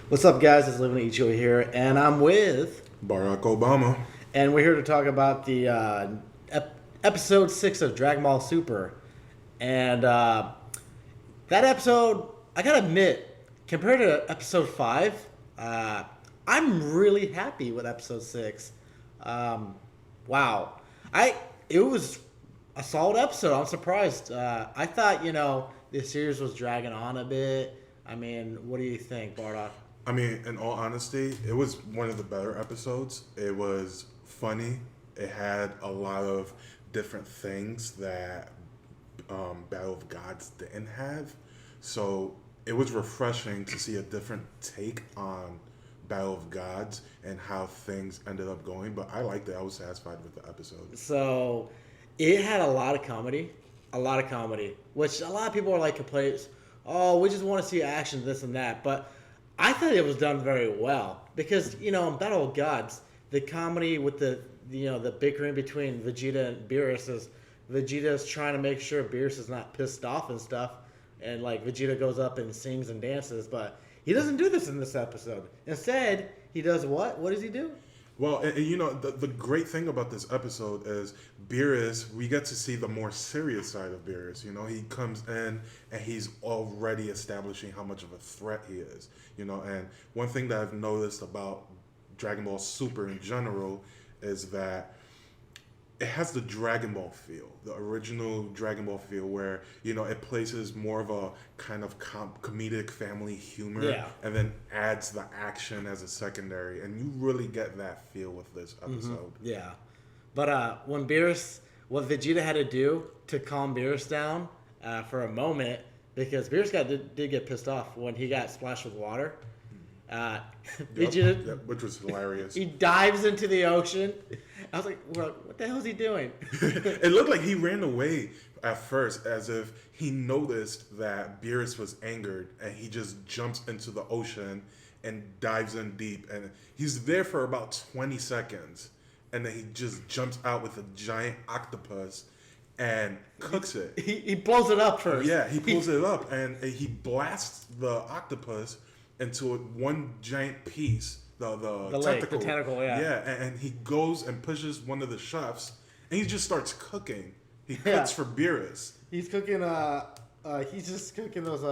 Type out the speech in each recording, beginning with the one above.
What's up, guys? It's Living Ichigo here, and I'm with, Barack Obama. and we're here to talk about the episode 6 of Dragon Ball Super. And that episode, I gotta admit, compared to episode 5, I'm really happy with episode 6. Wow. It was a solid episode. I'm surprised. I thought, the series was dragging on a bit. I mean, what do you think, Bardock? I mean, in all honesty, it was one of the better episodes. It was funny. It had a lot of different things that Battle of Gods didn't have. So it was refreshing to see a different take on Battle of Gods and how things ended up going. But I liked it. I was satisfied with the episode. So it had a lot of comedy, which a lot of people are like complaints. Oh, we just want to see action, this and that. But I thought it was done very well because in Battle of Gods, the comedy with the bickering between Vegeta and Beerus is Vegeta's trying to make sure Beerus is not pissed off and stuff, and like Vegeta goes up and sings and dances, but he doesn't do this in this episode. Instead, he does what? What does he do? Well, the great thing about this episode is Beerus, we get to see the more serious side of Beerus. He comes in and he's already establishing how much of a threat he is. And one thing that I've noticed about Dragon Ball Super in general is that it has the Dragon Ball feel, the original Dragon Ball feel, where it places more of a kind of comedic family humor, Yeah. and then adds the action as a secondary, and you really get that feel with this episode. Yeah, but what Vegeta had to do to calm Beerus down for a moment, because Beerus did get pissed off when he got splashed with water. Vegeta, Yep, which was hilarious. he dives into the ocean. I was like, what the hell is he doing? It looked like he ran away at first, as if he noticed that Beerus was angered, and he just jumps into the ocean and dives in deep, and he's there for about 20 seconds, and then he just jumps out with a giant octopus and cooks it. He blows it up first. Yeah, he pulls it up, and he blasts the octopus into one giant piece. The leg, the tentacle, yeah. Yeah, and he goes and pushes one of the chefs, and he just starts cooking. He cooks for Beerus. He's cooking. He's just cooking those.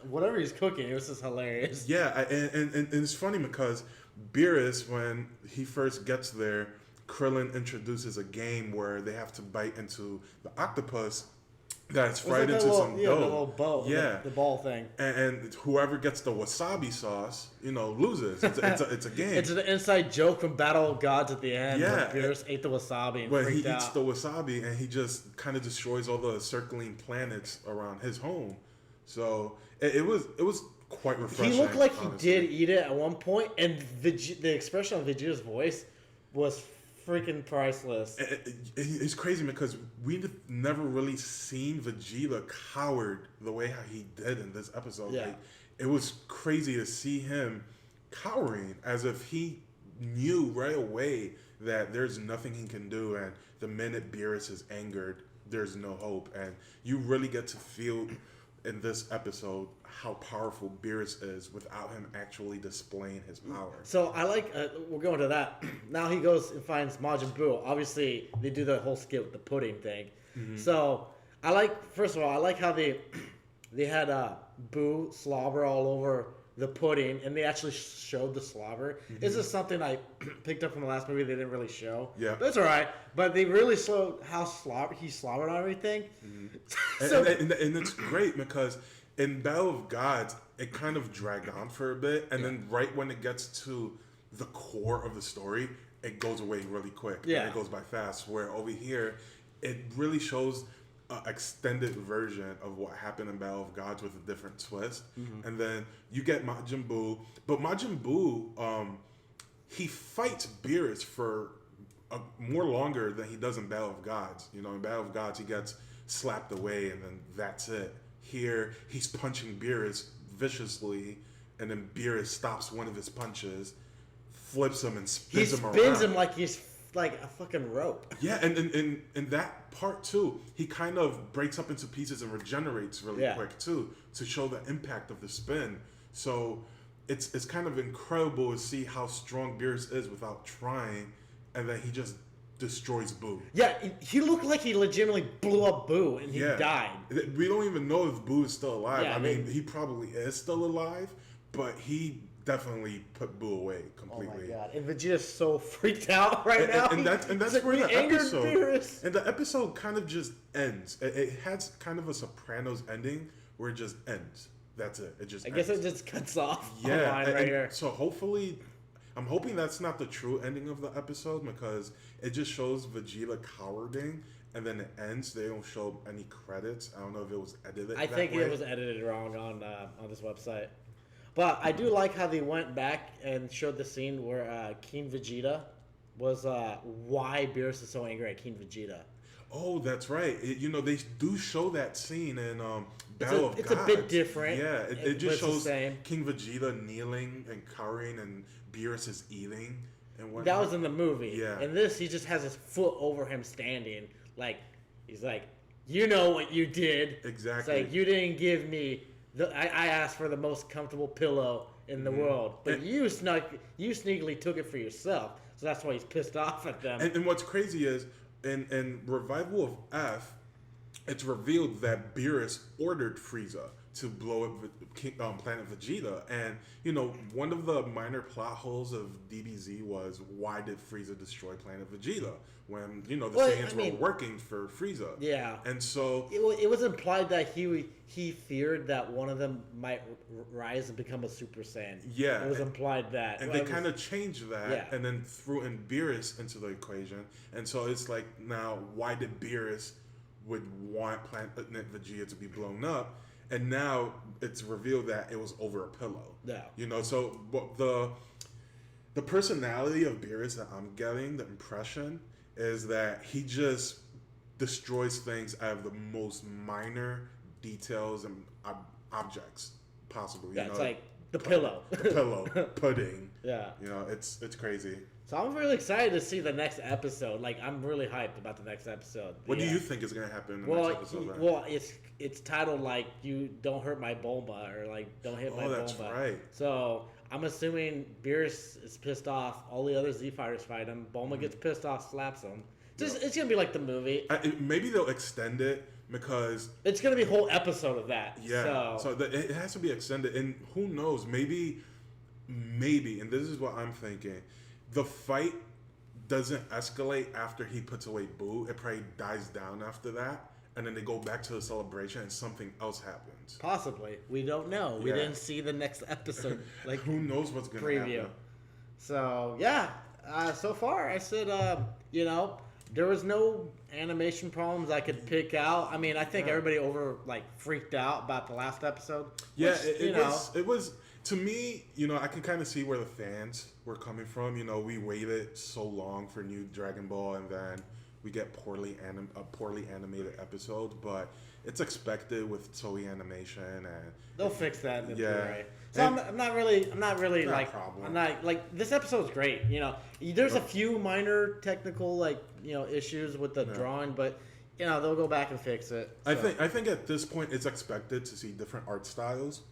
Whatever he's cooking, it was just hilarious. Yeah, and it's funny because Beerus, when he first gets there, Krillin introduces a game where they have to bite into the octopus that's fried into some dough. The little bowl. Yeah, the ball thing. And whoever gets the wasabi sauce, loses. It's a game. It's an inside joke from Battle of Gods at the end. Yeah, where Beerus ate the wasabi and when freaked he out. eats the wasabi and he just kind of destroys all the circling planets around his home. So it was quite refreshing. He looked like honestly. he did eat it at one point, and the expression on Vegeta's voice was freaking priceless. It's crazy because we've never really seen Vegeta coward the way how he did in this episode. Yeah. Like, it was crazy to see him cowering as if he knew right away that there's nothing he can do, and the minute Beerus is angered, there's no hope. And you really get to feel in this episode how powerful Beerus is without him actually displaying his power. So I like. We're going to that. Now he goes and finds Majin Buu. Obviously, they do the whole skit with the pudding thing. Mm-hmm. So I like. First of all, I like how they had Buu slobber all over the pudding, and they actually showed the slobber. Mm-hmm. This is something I picked up from the last movie. They didn't really show. Yeah, but it's all right. But they really showed how he slobbered on everything. Mm-hmm. So, and it's great because in Battle of Gods, it kind of dragged on for a bit, and then right when it gets to the core of the story, it goes away really quick. Yeah. And it goes by fast. Where over here, it really shows an extended version of what happened in Battle of Gods with a different twist. Mm-hmm. And then you get Majin Buu. But Majin Buu, he fights Beerus for more longer than he does in Battle of Gods. In Battle of Gods, he gets slapped away, and then that's it. Here, he's punching Beerus viciously, and then Beerus stops one of his punches, flips him, and spins him around. He spins him like he's like a fucking rope. Yeah, and in that part too, he kind of breaks up into pieces and regenerates really quick too, to show the impact of the spin. So it's kind of incredible to see how strong Beerus is without trying, and then he just destroys Boo. Yeah, he looked like he legitimately blew up Boo and he died. We don't even know if Boo is still alive. Yeah, I mean, he probably is still alive, but he definitely put Boo away Oh completely. my god! And Vegeta's so freaked out right now. And that's He's where the angered episode Beerus. and the episode kind of just ends. It has kind of a Sopranos ending where it just ends. That's it. It just I guess ends. it just cuts off. Yeah, Online and right here. so hopefully, I'm hoping that's not the true ending of the episode because it just shows Vegeta cowarding, and then it ends. They don't show any credits. I don't know if it was edited. I think it was edited wrong on this website. But I do like how they went back and showed the scene where King Vegeta was why Beerus is so angry at King Vegeta. Oh, that's right. They do show that scene in Battle of Gods. It's a bit different. Yeah, it but just it's the shows same. King Vegeta kneeling and cowering, and Beerus is eating and whatnot. That was in the movie. Yeah. In this, he just has his foot over him standing. Like, he's like, you know what you did. Exactly. It's like, you didn't give me... I asked for the most comfortable pillow in the world. But you sneakily took it for yourself. So that's why he's pissed off at them. And what's crazy is, in Revival of F, it's revealed that Beerus ordered Frieza to blow up Planet Vegeta. And, one of the minor plot holes of DBZ was, why did Frieza destroy Planet Vegeta? When, the Saiyans were working for Frieza. Yeah. And so... It was implied that he feared that one of them might rise and become a Super Saiyan. Yeah. It was implied that. And they kind of changed that, Yeah. and then threw in Beerus into the equation. And so it's like, now, why did Beerus would want Planet Vegeta to be blown up? And now it's revealed that it was over a pillow. Yeah. So the personality of Beerus that I'm getting, the impression, is that he just destroys things out of the most minor details and objects possible. Yeah, it's like the pillow. The pillow, pudding. Yeah. It's crazy. So I'm really excited to see the next episode. Like, I'm really hyped about the next episode. What do you think is going to happen in the next episode? Well, it's titled, like, you don't hurt my Bulma, or, like, don't hit my Bulma. Oh, that's right. So I'm assuming Beerus is pissed off. All the other Z Fighters fight him. Bulma gets pissed off, slaps him. It's going to be like the movie. Maybe they'll extend it because... It's going to be a whole episode of that. Yeah. So it has to be extended. And who knows, maybe, and this is what I'm thinking, the fight doesn't escalate after he puts away Boo. It probably dies down after that. And then they go back to the celebration and something else happens. Possibly. We don't know. We didn't see the next episode. Like, who knows what's going to happen. So, yeah. So far, I said, there was no animation problems I could pick out. I mean, I think everybody freaked out about the last episode. Yeah, it was to me, I can kind of see where the fans were coming from. We waited so long for new Dragon Ball, and then we get a poorly animated episode, but it's expected with Toei Animation, and they'll fix that in the Blu-ray. So And I'm not really like, problem. I'm not like, this episode's great. There's a few minor technical issues with the drawing, but they'll go back and fix it. So. I think at this point it's expected to see different art styles.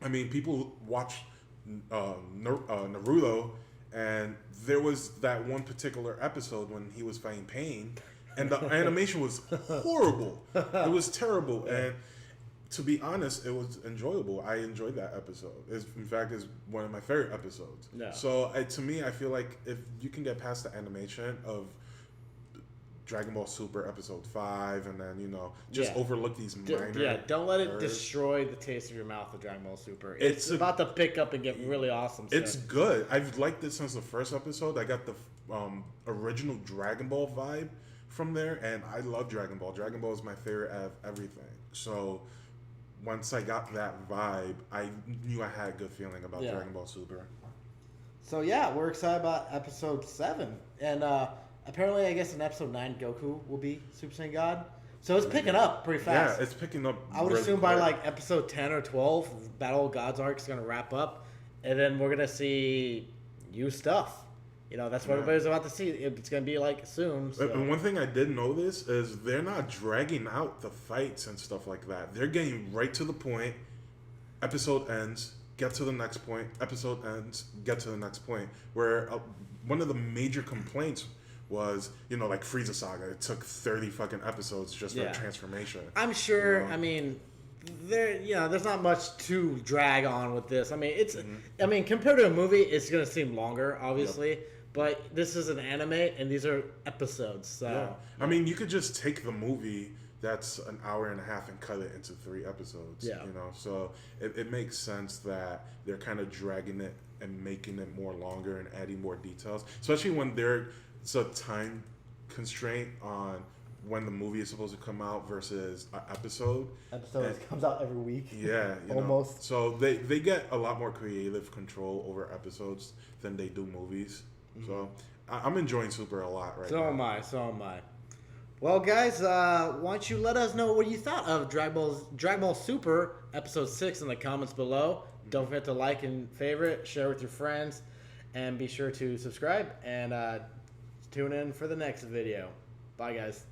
I mean, people watch Naruto, and there was that one particular episode when he was fighting Pain, and the animation was horrible. It was terrible, and to be honest, it was enjoyable. I enjoyed that episode. In fact, it's one of my favorite episodes. Yeah. So to me, I feel like if you can get past the animation of Dragon Ball Super Episode 5, and then, just overlook these minor don't let it errors. Destroy the taste of your mouth of Dragon Ball Super. It's about to pick up and get really awesome soon. It's good. I've liked it since the first episode. I got the original Dragon Ball vibe from there, and I love Dragon Ball. Dragon Ball is my favorite out of everything. So once I got that vibe, I knew I had a good feeling about Dragon Ball Super. So yeah, we're excited about Episode 7. And apparently, I guess in Episode 9, Goku will be Super Saiyan God. So it's picking up pretty fast. Yeah, it's picking up. I would really assume by quick. Episode 10 or 12, Battle of Gods arc is going to wrap up. And then we're going to see new stuff. That's what everybody's about to see. It's going to be soon. So. And one thing I did notice is they're not dragging out the fights and stuff like that. They're getting right to the point. Episode ends. get to the next point, episode ends, get to the next point. Where one of the major complaints was, like Frieza Saga. It took 30 fucking episodes just for a transformation. I'm sure. I mean, there's not much to drag on with this. I mean, I mean, compared to a movie, it's gonna seem longer, obviously. Yep. But this is an anime, and these are episodes. So I mean, you could just take the movie that's an hour and a half and cut it into 3 episodes. Yeah. So it makes sense that they're kind of dragging it and making it more longer and adding more details, especially when there's a time constraint on when the movie is supposed to come out versus an episode. Comes out every week. Yeah, almost. So they get a lot more creative control over episodes than they do movies. Mm-hmm. So I'm enjoying Super a lot right now. So am I. Well, guys, why don't you let us know what you thought of Dragon Ball Super Episode 6 in the comments below. Don't forget to like and favorite, share with your friends, and be sure to subscribe and tune in for the next video. Bye, guys.